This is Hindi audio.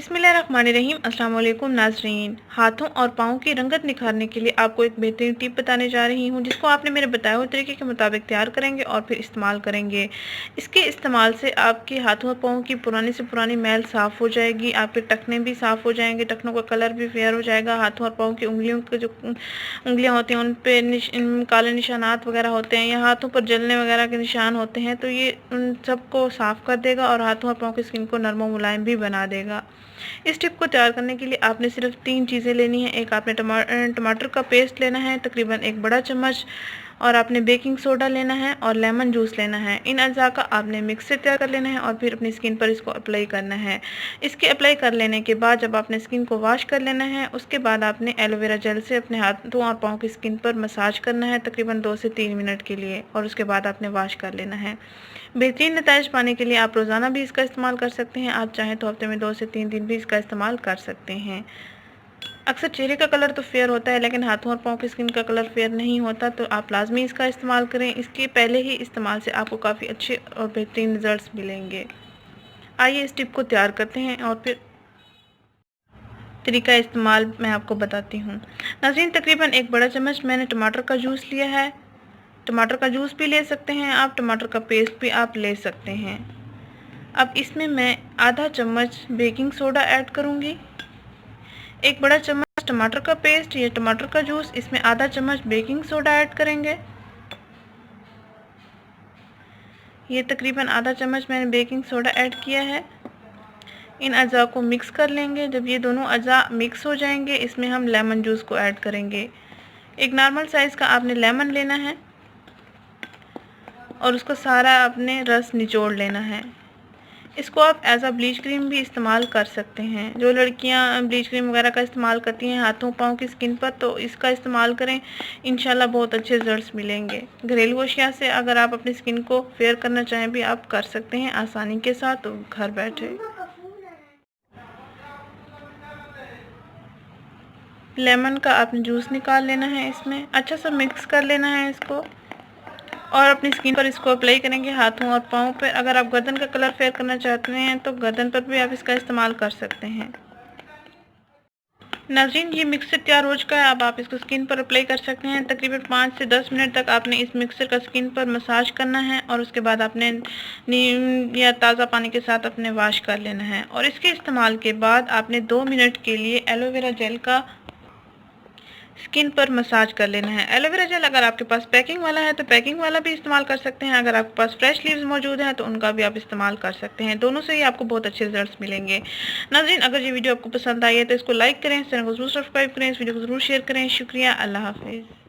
बिस्मिल्लाहिर्रहमानिर्रहीम। अस्सलाम वालेकुम नाज़रीन। हाथों और पाँव की रंगत निखारने के लिए आपको एक बेहतरीन टिप बताने जा रही हूँ, जिसको आपने मेरे बताए हुए तरीके के मुताबिक तैयार करेंगे और फिर इस्तेमाल करेंगे। इसके इस्तेमाल से आपके हाथों और पाँव की पुरानी से पुरानी मैल साफ़ हो जाएगी, आपके टखने भी साफ़ हो जाएंगे, टखनों का कलर भी फेयर हो जाएगा। हाथों और पाँव की उंगलियों के जो उंगलियाँ होती हैं उन पर काले निशानात वगैरह होते हैं या हाथों पर जलने वगैरह के निशान होते हैं, तो ये उन सबको साफ़ कर देगा और हाथों और पाँव की स्किन को नरम और मुलायम भी बना देगा। इस टिप को तैयार करने के लिए आपने सिर्फ 3 चीज़ें लेनी है। एक आपने टमाटर का पेस्ट लेना है तकरीबन 1 बड़ा चम्मच, और आपने बेकिंग सोडा लेना है और लेमन जूस लेना है। इन अज़ा का आपने मिक्सर तैयार कर लेना है और फिर अपनी स्किन पर इसको अप्लाई करना है। इसके अप्लाई कर लेने के बाद जब आपने स्किन को वॉश कर लेना है, उसके बाद आपने एलोवेरा जेल से अपने हाथों और पाँव की स्किन पर मसाज करना है तकरीबन 2 से 3 मिनट के लिए, और उसके बाद आपने वॉश कर लेना है। बेहतरीन नताइज पाने के लिए आप रोज़ाना भी इसका इस्तेमाल कर सकते हैं। आप चाहें तो हफ्ते में 2 से 3 दिन भी इसका इस्तेमाल कर सकते हैं। अक्सर चेहरे का कलर तो फेयर होता है, लेकिन हाथों और पाँव की स्किन का कलर फेयर नहीं होता, तो आप लाजमी इसका इस्तेमाल करें। इसके पहले ही इस्तेमाल से आपको काफ़ी अच्छे और बेहतरीन रिजल्ट्स मिलेंगे। आइए इस टिप को तैयार करते हैं और फिर तरीका इस्तेमाल मैं आपको बताती हूँ। नाज़रीन, तकरीबन 1 बड़ा चम्मच मैंने टमाटर का जूस लिया है। टमाटर का जूस भी ले सकते हैं आप, टमाटर का पेस्ट भी आप ले सकते हैं। अब इसमें मैं आधा चम्मच बेकिंग सोडा ऐड करूँगी। 1 बड़ा चम्मच टमाटर का पेस्ट या टमाटर का जूस, इसमें आधा चम्मच बेकिंग सोडा ऐड करेंगे। ये तकरीबन आधा चम्मच मैंने बेकिंग सोडा ऐड किया है। इन अज़ा को मिक्स कर लेंगे। जब ये दोनों अज़ा मिक्स हो जाएंगे, इसमें हम लेमन जूस को ऐड करेंगे। एक नॉर्मल साइज़ का आपने लेमन लेना है और उसका सारा आपने रस निचोड़ लेना है। इसको आप एज अ ब्लीच क्रीम भी इस्तेमाल कर सकते हैं। जो लड़कियां ब्लीच क्रीम वगैरह का इस्तेमाल करती हैं हाथों पाँव की स्किन पर, तो इसका इस्तेमाल करें, इंशाल्लाह बहुत अच्छे रिजल्ट्स मिलेंगे। घरेलू अशिया से अगर आप अपनी स्किन को फेयर करना चाहें भी आप कर सकते हैं आसानी के साथ, तो घर बैठे। लेमन का आपने जूस निकाल लेना है, इसमें अच्छा सा मिक्स कर लेना है इसको, और अपनी स्किन पर इसको अप्लाई करेंगे हाथों और पाँव पर। अगर आप गर्दन का कलर फेयर करना चाहते हैं तो गर्दन पर भी आप इसका इस्तेमाल कर सकते हैं। नाज़रीन, ये मिक्सर तैयार हो चुका है। अब आप इसको स्किन पर अप्लाई कर सकते हैं। तकरीबन 5 से 10 मिनट तक आपने इस मिक्सर का स्किन पर मसाज करना है और उसके बाद आपने नीम या ताज़ा पानी के साथ अपने वॉश कर लेना है। और इसके इस्तेमाल के बाद आपने 2 मिनट के लिए एलोवेरा जेल का स्किन पर मसाज कर लेना है। एलोवेरा जेल अगर आपके पास पैकिंग वाला है तो पैकिंग वाला भी इस्तेमाल कर सकते हैं। अगर आपके पास फ्रेश लीव्स मौजूद हैं तो उनका भी आप इस्तेमाल कर सकते हैं। दोनों से ही आपको बहुत अच्छे रिजल्ट्स मिलेंगे। नाज़रीन, अगर ये वीडियो आपको पसंद आई है तो इसको लाइक करें, चैनल को जरूर सब्सक्राइब करें, इस वीडियो को जरूर शेयर करें। शुक्रिया, अल्लाह हाफिज़।